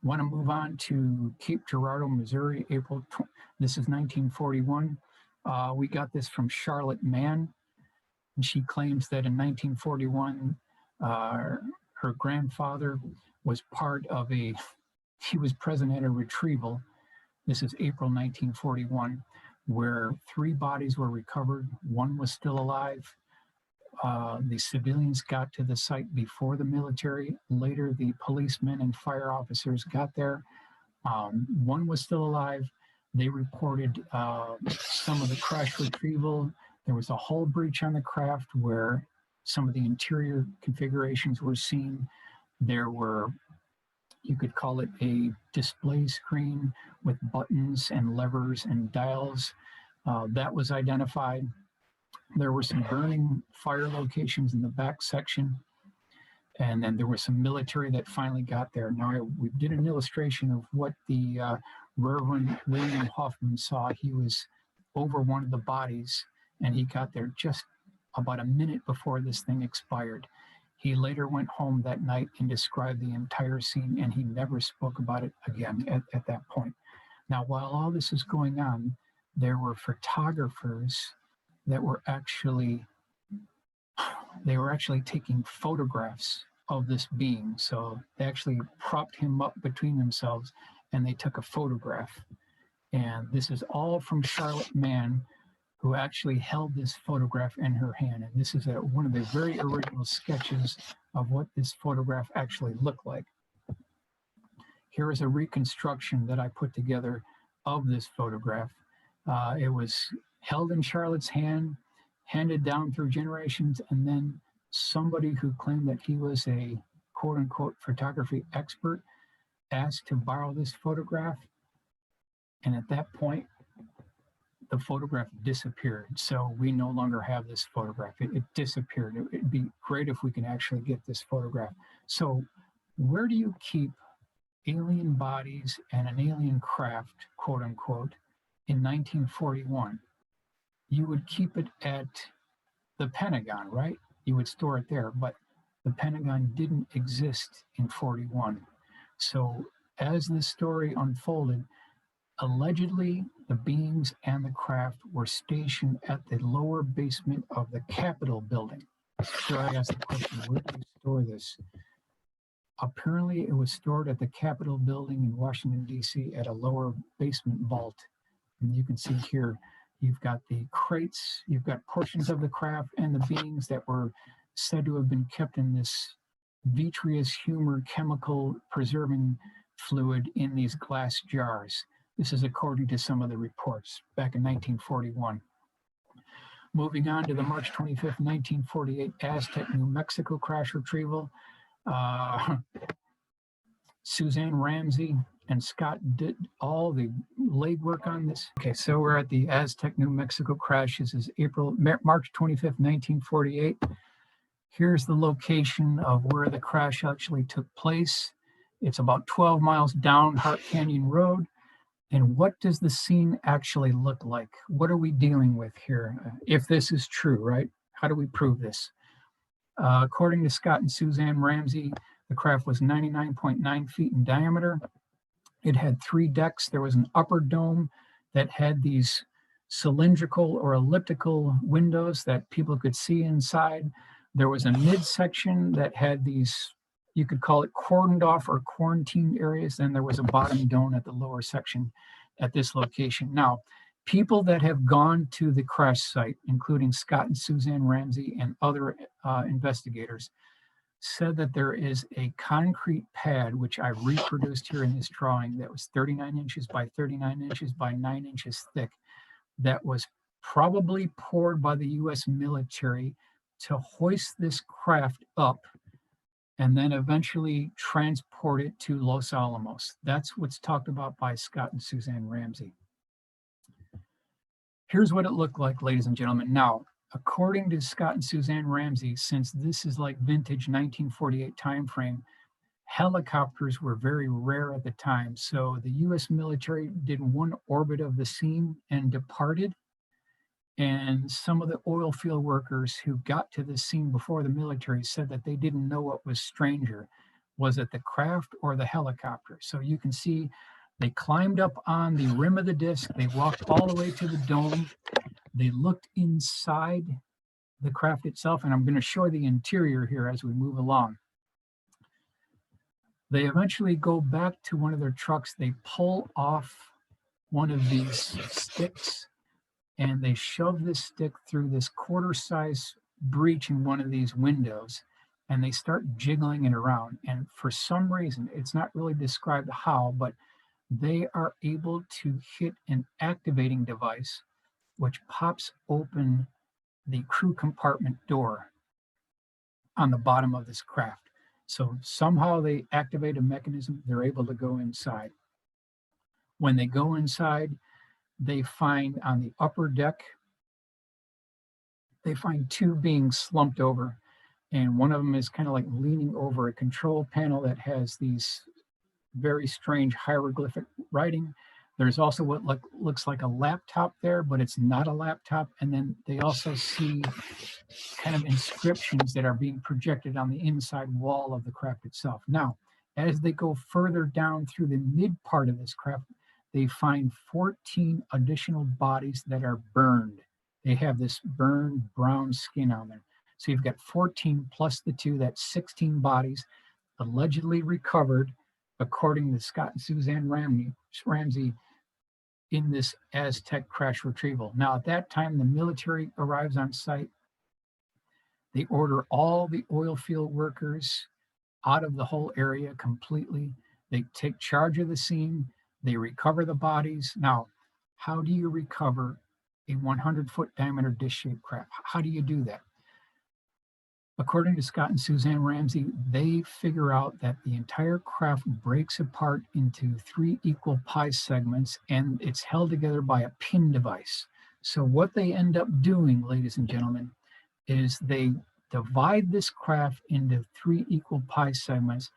Want to move on to Cape Girardeau, Missouri, this is 1941. We got this from Charlotte Mann, and she claims that in 1941, her grandfather was he was present at a retrieval. This is April 1941, where 3 bodies were recovered. 1 was still alive. The civilians got to the site before the military. Later, the policemen and fire officers got there. 1 was still alive. They reported some of the crash retrieval. There was a hull breach on the craft where some of the interior configurations were seen. There were, you could call it a display screen with buttons and levers and dials. That was identified. There were some burning fire locations in the back section. And then there was some military that finally got there. Now, we did an illustration of what the Reverend William Hoffman saw. He was over one of the bodies, and he got there just about a minute before this thing expired. He later went home that night and described the entire scene, and he never spoke about it again at that point. Now, while all this is going on, there were photographers that were actually taking photographs of this being. So they actually propped him up between themselves and they took a photograph. And this is all from Charlotte Mann, who actually held this photograph in her hand. And this is one of the very original sketches of what this photograph actually looked like. Here is a reconstruction that I put together of this photograph. It was held in Charlotte's hand, handed down through generations, and then somebody who claimed that he was a quote-unquote photography expert asked to borrow this photograph. And at that point, the photograph disappeared. So we no longer have this photograph. It disappeared. It'd be great if we can actually get this photograph. So where do you keep alien bodies and an alien craft, quote unquote, in 1941? You would keep it at the Pentagon, right? You would store it there, but the Pentagon didn't exist in 41. So as this story unfolded, allegedly the beings and the craft were stationed at the lower basement of the Capitol building. So I asked the question, where do you store this? Apparently it was stored at the Capitol building in Washington, D.C. at a lower basement vault. And you can see here, you've got the crates, you've got portions of the craft and the beings that were said to have been kept in this vitreous humor chemical preserving fluid in these glass jars. This is according to some of the reports back in 1941. Moving on to the March 25th, 1948 Aztec, New Mexico crash retrieval. Suzanne Ramsey and Scott did all the legwork on this. Okay, so we're at the Aztec, New Mexico crash. This is March 25th, 1948. Here's the location of where the crash actually took place. It's about 12 miles down Hart Canyon Road. And what does the scene actually look like? What are we dealing with here? If this is true, right? How do we prove this? According to Scott and Suzanne Ramsey, the craft was 99.9 feet in diameter. It had 3 decks. There was an upper dome that had these cylindrical or elliptical windows that people could see inside. There was a midsection that had these, you could call it cordoned off or quarantined areas. Then there was a bottom dome at the lower section at this location. Now, people that have gone to the crash site, including Scott and Suzanne Ramsey and other investigators, said that there is a concrete pad, which I reproduced here in this drawing, that was 39 inches by 39 inches by 9 inches thick, that was probably poured by the U.S. military to hoist this craft up and then eventually transport it to Los Alamos. That's what's talked about by Scott and Suzanne Ramsey. Here's what it looked like, ladies and gentlemen. Now, according to Scott and Suzanne Ramsey, since this is like vintage 1948 timeframe, helicopters were very rare at the time. So the U.S. military did one orbit of the scene and departed. And some of the oil field workers who got to the scene before the military said that they didn't know what was stranger, Was it the craft or the helicopter? So you can see they climbed up on the rim of the disc. They walked all the way to the dome. They looked inside the craft itself, and I'm going to show the interior here as we move along. They eventually go back to one of their trucks. They pull off one of these sticks, and they shove this stick through this quarter-size breach in one of these windows, and they start jiggling it around. And for some reason, it's not really described how, but they are able to hit an activating device which pops open the crew compartment door on the bottom of this craft. So somehow they activate a mechanism, they're able to go inside. When they go inside, they find on the upper deck, they find two beings slumped over, and one of them is kind of like leaning over a control panel that has these very strange hieroglyphic writing. There's also what looks like a laptop there, but it's not a laptop. And then they also see kind of inscriptions that are being projected on the inside wall of the craft itself. Now, as they go further down through the mid part of this craft, they find 14 additional bodies that are burned. They have this burned brown skin on them. So you've got 14 plus the two, that's 16 bodies allegedly recovered, according to Scott and Suzanne Ramsey, in this Aztec Crash retrieval. Now, at that time, the military arrives on site. They order all the oil field workers out of the whole area completely. They take charge of the scene. They recover the bodies. Now, how do you recover a 100-foot diameter disc-shaped craft? How do you do that? According to Scott and Suzanne Ramsey, they figure out that the entire craft breaks apart into 3 equal pie segments, and it's held together by a pin device. So what they end up doing, ladies and gentlemen, is they divide this craft into 3 equal pie segments.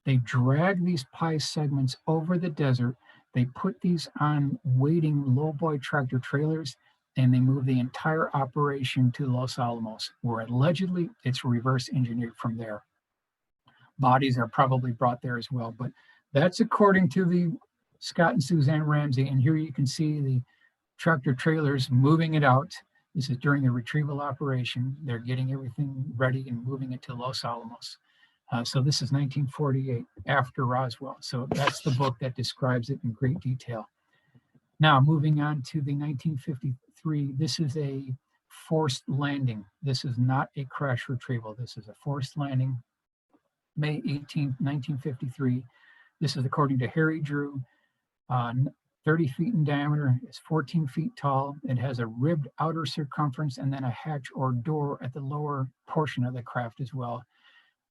They drag these pie segments over the desert. They put these on waiting lowboy tractor trailers, and they move the entire operation to Los Alamos, where allegedly it's reverse engineered from there. Bodies are probably brought there as well, but that's according to the Scott and Suzanne Ramsey. And here you can see the tractor trailers moving it out. This is during the retrieval operation. They're getting everything ready and moving it to Los Alamos. So this is 1948, after Roswell. So that's the book that describes it in great detail. Now, moving on to the 1953, this is a forced landing. This is not a crash retrieval. This is a forced landing, May 18th, 1953. This is according to Harry Drew, 30 feet in diameter, it's 14 feet tall. It has a ribbed outer circumference and then a hatch or door at the lower portion of the craft as well.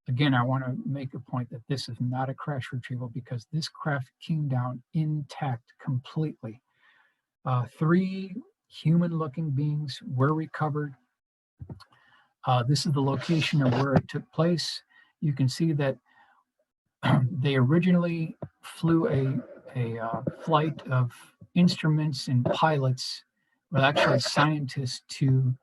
Again, I want to make a point that this is not a crash retrieval because this craft came down intact completely. 3 human-looking beings were recovered. This is the location of where it took place. You can see that they originally flew a flight of instruments and pilots, well, actually scientists, to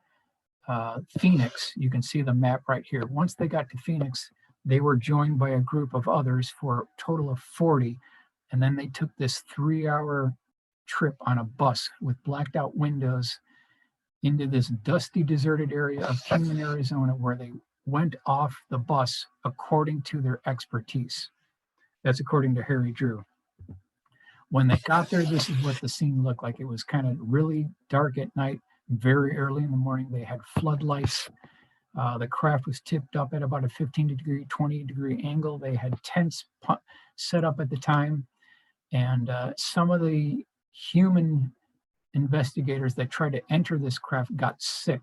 Phoenix. You can see the map right here. Once they got to Phoenix, they were joined by a group of others for a total of 40, and then they took this 3-hour trip on a bus with blacked out windows into this dusty, deserted area of Kingman, Arizona, where they went off the bus according to their expertise. That's according to Harry Drew. When they got there, this is what the scene looked like. It was kind of really dark at night, very early in the morning. They had floodlights. The craft was tipped up at about a 15-degree, 20-degree angle. They had tents set up at the time. And some of the human investigators that tried to enter this craft got sick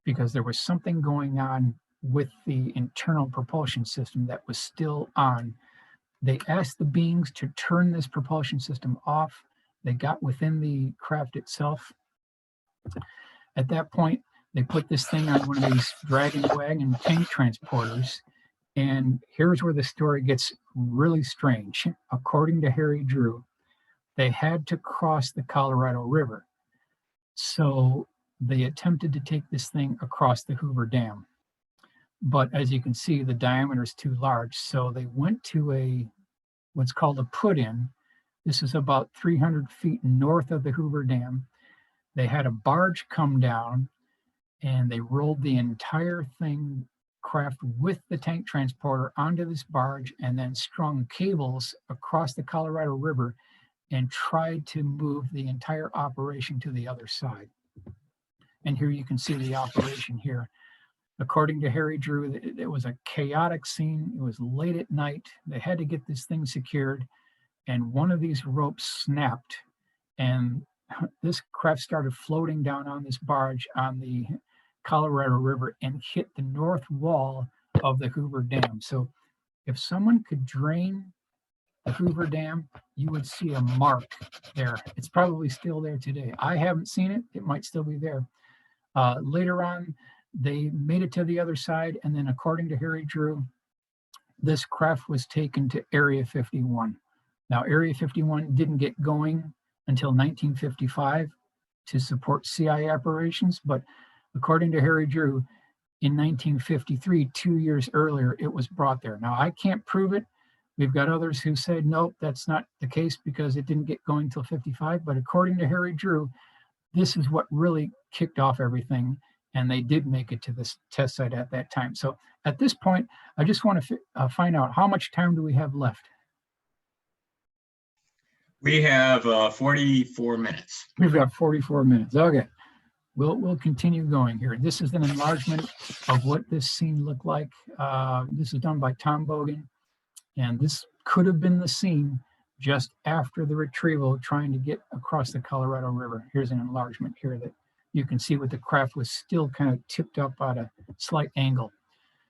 because there was something going on with the internal propulsion system that was still on. They asked the beings to turn this propulsion system off. They got within the craft itself. At that point, they put this thing on one of these dragon wagon tank transporters. And here's where the story gets really strange. According to Harry Drew, they had to cross the Colorado River. So they attempted to take this thing across the Hoover Dam. but as you can see, the diameter is too large. So they went to what's called a put-in. This is about 300 feet north of the Hoover Dam. They had a barge come down and they rolled the entire craft with the tank transporter onto this barge and then strung cables across the Colorado River and tried to move the entire operation to the other side. And here you can see the operation here. According to Harry Drew, it was a chaotic scene. It was late at night. They had to get this thing secured, and one of these ropes snapped, and this craft started floating down on this barge on the Colorado River and hit the north wall of the Hoover Dam. So if someone could drain the Hoover Dam, you would see a mark there. It's probably still there today. I haven't seen it. It might still be there. Later on, they made it to the other side, and then according to Harry Drew, this craft was taken to Area 51. Now, Area 51 didn't get going until 1955 to support CIA operations, but according to Harry Drew, in 1953, 2 years earlier, it was brought there. Now, I can't prove it. We've got others who said, nope, that's not the case because it didn't get going until 55. But according to Harry Drew, this is what really kicked off everything. And they did make it to this test site at that time. So at this point, I just want to find out, how much time do we have left? We have 44 minutes. We've got 44 minutes. Okay. We'll continue going here. This is an enlargement of what this scene looked like. This is done by Tom Bogan. And this could have been the scene just after the retrieval trying to get across the Colorado River. Here's an enlargement here that you can see what the craft was still kind of tipped up at a slight angle.